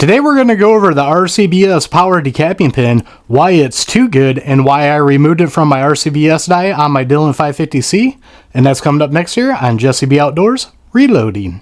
Today we're going to go over the RCBS Pow'r decapping pin, why it's too good, and why I removed it from my RCBS die on my Dillon 550C, and that's coming up next year on Jesse B Outdoors Reloading.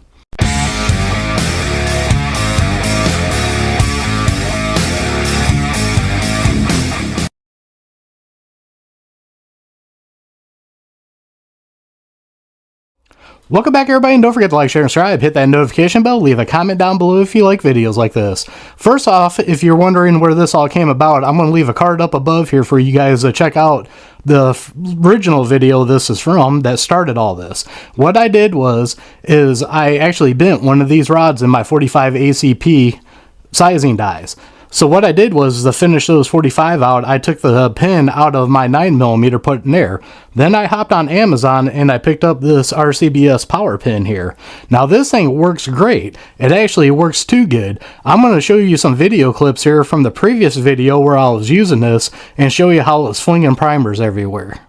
Welcome back everybody, and don't forget to like, share, and subscribe, hit that notification bell, leave a comment down below if you like videos like this. First off, if you're wondering where this all came about, I'm going to leave a card up above here for you guys to check out the original video this is from that started all this. What I did is I actually bent one of these rods in my 45 ACP sizing dies. So what I did was to finish those 45 out, I took the pin out of my 9mm, put it in there. Then I hopped on Amazon and I picked up this RCBS Pow'r pin here. Now this thing works great. It actually works too good. I'm going to show you some video clips here from the previous video where I was using this and show you how it's flinging primers everywhere.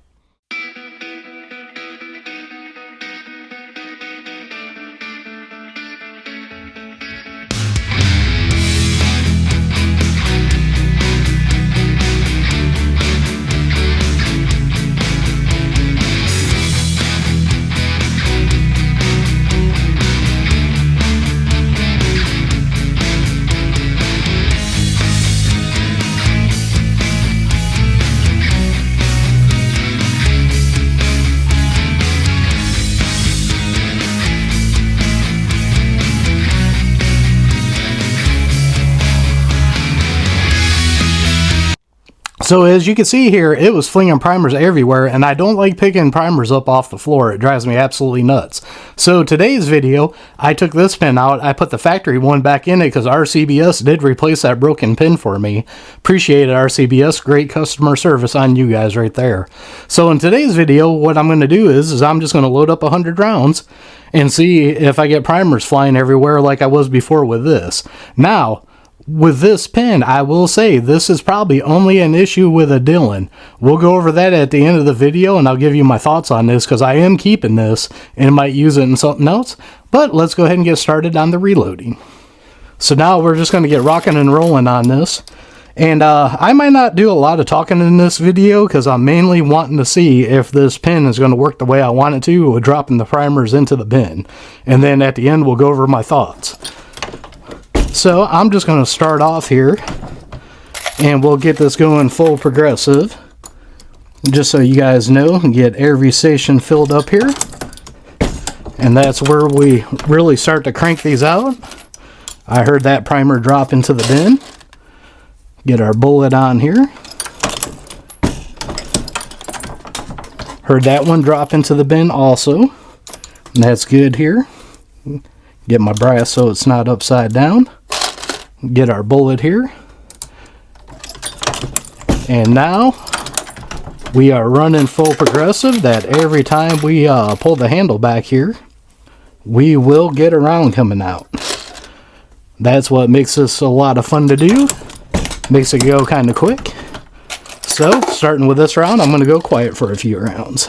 So as you can see here, it was flinging primers everywhere, and I don't like picking primers up off the floor. It drives me absolutely nuts. So today's video, I took this pin out. I put the factory one back in it because RCBS did replace that broken pin for me. Appreciate it, RCBS. Great customer service on you guys right there. So in today's video, what I'm going to do is I'm just going to load up 100 rounds and see if I get primers flying everywhere like I was before with this. Now, with this pin, I will say this is probably only an issue with a Dillon. We'll go over that at the end of the video, and I'll give you my thoughts on this because I am keeping this and might use it in something else. But let's go ahead and get started on the reloading. So now we're just going to get rocking and rolling on this. And I might not do a lot of talking in this video because I'm mainly wanting to see if this pin is going to work the way I want it to with dropping the primers into the bin. And then at the end, we'll go over my thoughts. So I'm just going to start off here and we'll get this going full progressive just so you guys know, and get every station filled up here, and that's where we really start to crank these out. I heard that primer drop into the bin. Get our bullet on here. Heard that one drop into the bin also, and that's good here. Get my brass so it's not upside down. Get our bullet here. And now we are running full progressive that every time we pull the handle back here, we will get a round coming out. That's what makes this a lot of fun to do. Makes it go kind of quick. So starting with this round, I'm going to go quiet for a few rounds.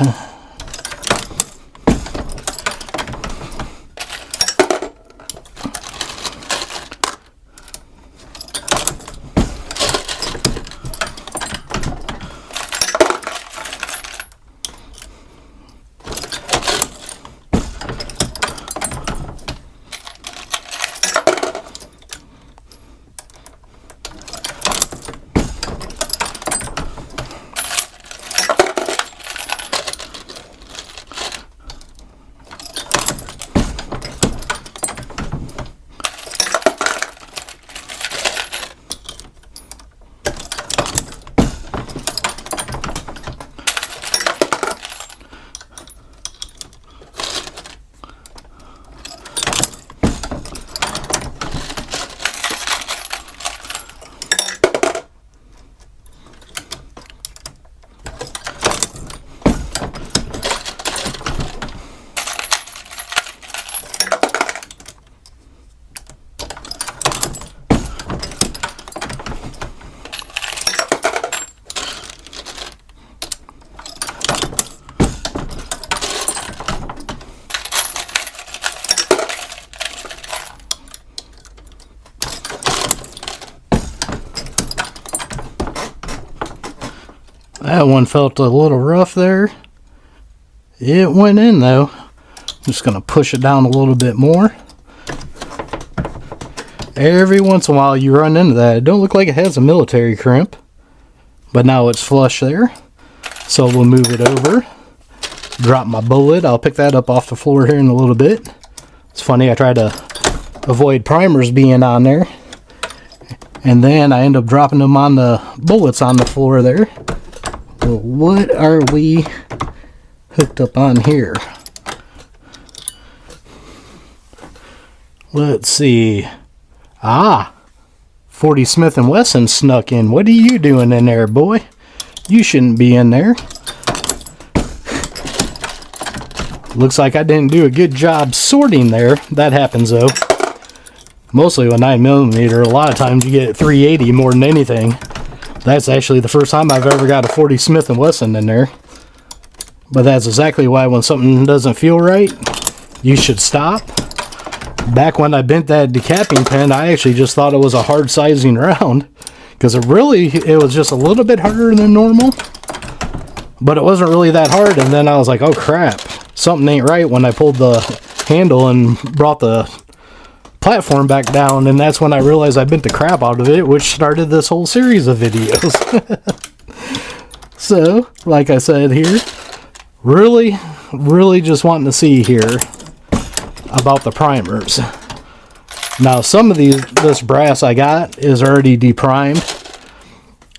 That one felt a little rough there. It went in though. I'm just going to push it down a little bit more. Every once in a while you run into that. It don't look like it has a military crimp, but now it's flush there. So we'll move it over. Drop my bullet. I'll pick that up off the floor here in a little bit. It's funny, I try to avoid primers being on there, and then I end up dropping them on the bullets on the floor there. Well, what are we hooked up on here? Let's see. 40 Smith & Wesson snuck in. What are you doing in there, boy? You shouldn't be in there. Looks like I didn't do a good job sorting there. That happens though. Mostly with 9mm, a lot of times you get 380 more than anything. That's actually the first time I've ever got a 40 Smith & Wesson in there. But that's exactly why when something doesn't feel right, you should stop. Back when I bent that decapping pen, I actually just thought it was a hard sizing round, because it was just a little bit harder than normal, but it wasn't really that hard. And then I was like, oh crap, something ain't right, when I pulled the handle and brought the platform back down, and that's when I realized I bent the crap out of it, which started this whole series of videos. So like I said here, really just wanting to see here about the primers. Now some of this brass I got is already deprimed,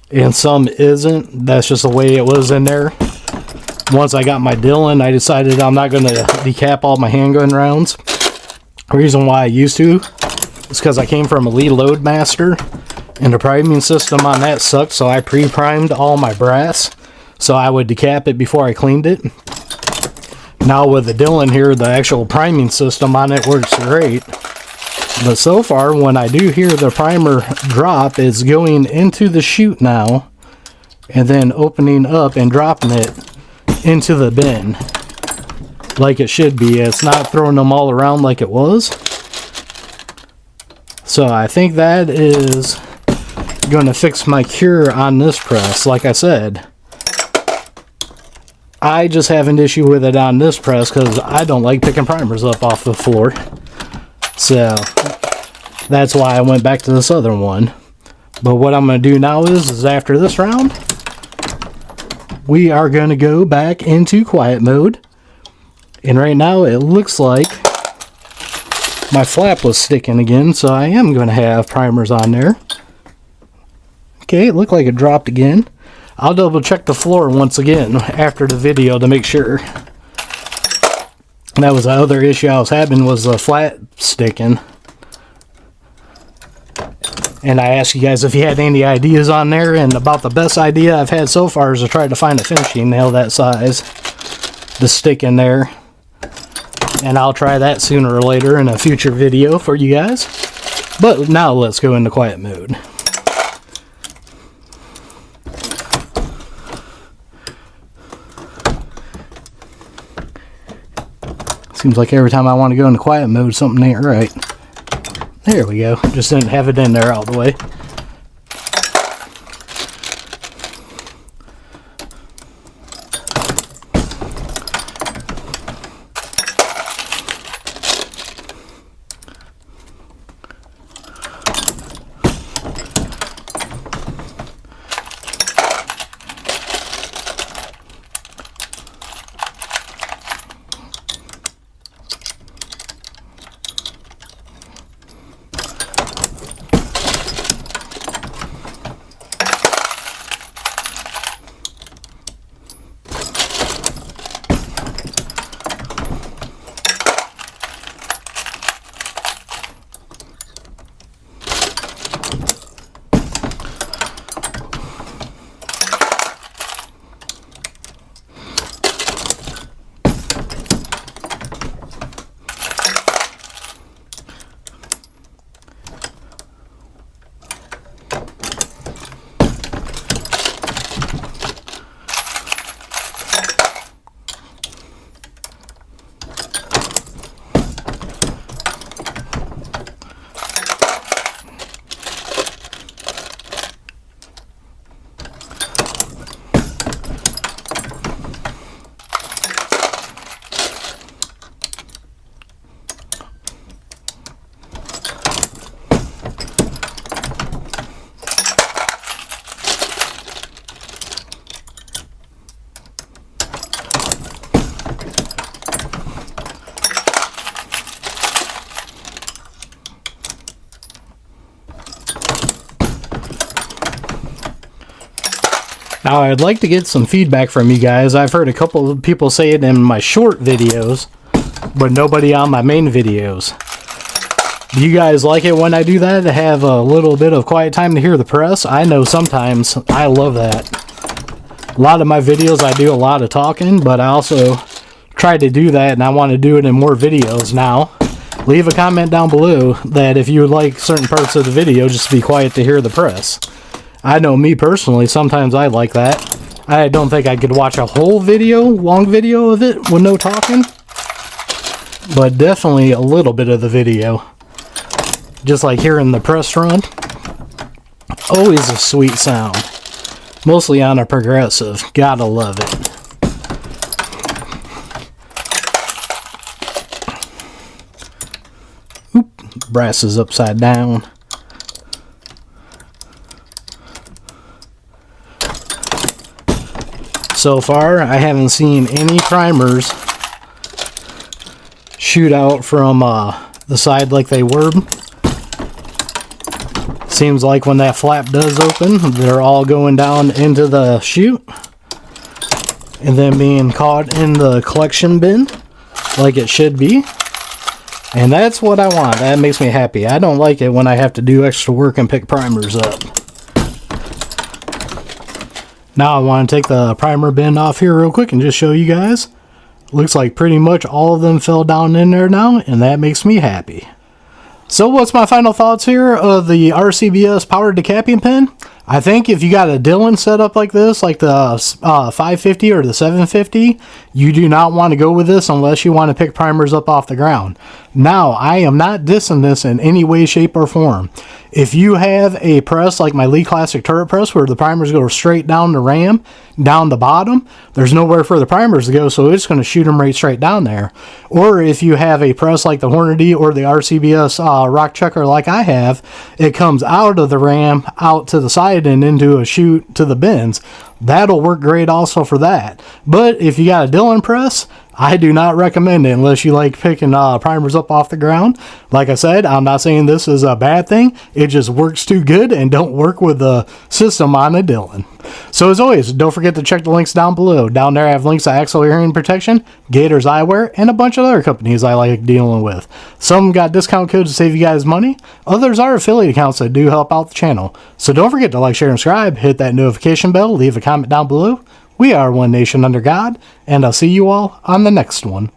and some isn't. That's just the way it was in there. Once I got my Dillon, I decided I'm not going to decap all my handgun rounds. The reason why I used to is because I came from a Lee Loadmaster, and the priming system on that sucked, so I pre-primed all my brass, so I would decap it before I cleaned it. Now with the Dillon here, the actual priming system on it works great. But so far, when I do hear the primer drop, it's going into the chute now, and then opening up and dropping it into the bin like it should be. It's not throwing them all around like it was. So I think that is going to fix my cure on this press. Like I said, I just have an issue with it on this press because I don't like picking primers up off the floor. So that's why I went back to this other one. But what I'm going to do now is after this round, we are going to go back into quiet mode. And right now it looks like my flap was sticking again, so I am going to have primers on there. Okay, it looked like it dropped again. I'll double check the floor once again after the video to make sure. And that was the other issue I was having, was the flat sticking. And I asked you guys if you had any ideas on there, and about the best idea I've had so far is to try to find a finishing nail that size to stick in there. And I'll try that sooner or later in a future video for you guys. But now let's go into quiet mode. Seems like every time I want to go into quiet mode, something ain't right. There we go. Just didn't have it in there all the way. Now, I'd like to get some feedback from you guys. I've heard a couple of people say it in my short videos, but nobody on my main videos. Do you guys like it when I do that, to have a little bit of quiet time to hear the press? I know sometimes I love that. A lot of my videos I do a lot of talking, but I also try to do that, and I want to do it in more videos now. Leave a comment down below that if you would like certain parts of the video just to be quiet to hear the press. I know me personally, sometimes I like that. I don't think I could watch a whole video, long video of it with no talking, but definitely a little bit of the video. Just like hearing the press run. Always a sweet sound. Mostly on a progressive. Gotta love it. Oop, brass is upside down. So far, I haven't seen any primers shoot out from the side like they were. Seems like when that flap does open, they're all going down into the chute and then being caught in the collection bin like it should be. And that's what I want. That makes me happy. I don't like it when I have to do extra work and pick primers up. Now I want to take the primer bin off here real quick and just show you guys. Looks like pretty much all of them fell down in there now, and that makes me happy. So what's my final thoughts here of the RCBS Pow'r decapping pen? I think if you got a Dillon setup like this, like the 550 or the 750, you do not want to go with this unless you want to pick primers up off the ground. Now, I am not dissing this in any way, shape, or form. If you have a press like my Lee Classic turret press where the primers go straight down the ram, down the bottom, there's nowhere for the primers to go, so it's going to shoot them right straight down there. Or if you have a press like the Hornady or the RCBS Rock Checker like I have, it comes out of the ram, out to the side and into a chute to the bins. That'll work great also for that. But if you got a Dillon press, I do not recommend it unless you like picking primers up off the ground. Like I said, I'm not saying this is a bad thing. It just works too good and don't work with the system on a Dillon. So as always, don't forget to check the links down below. Down there I have links to Axle Hearing Protection, Gators Eyewear, and a bunch of other companies I like dealing with. Some got discount codes to save you guys money. Others are affiliate accounts that do help out the channel. So don't forget to like, share, and subscribe. Hit that notification bell. Leave a comment down below. We are one nation under God, and I'll see you all on the next one.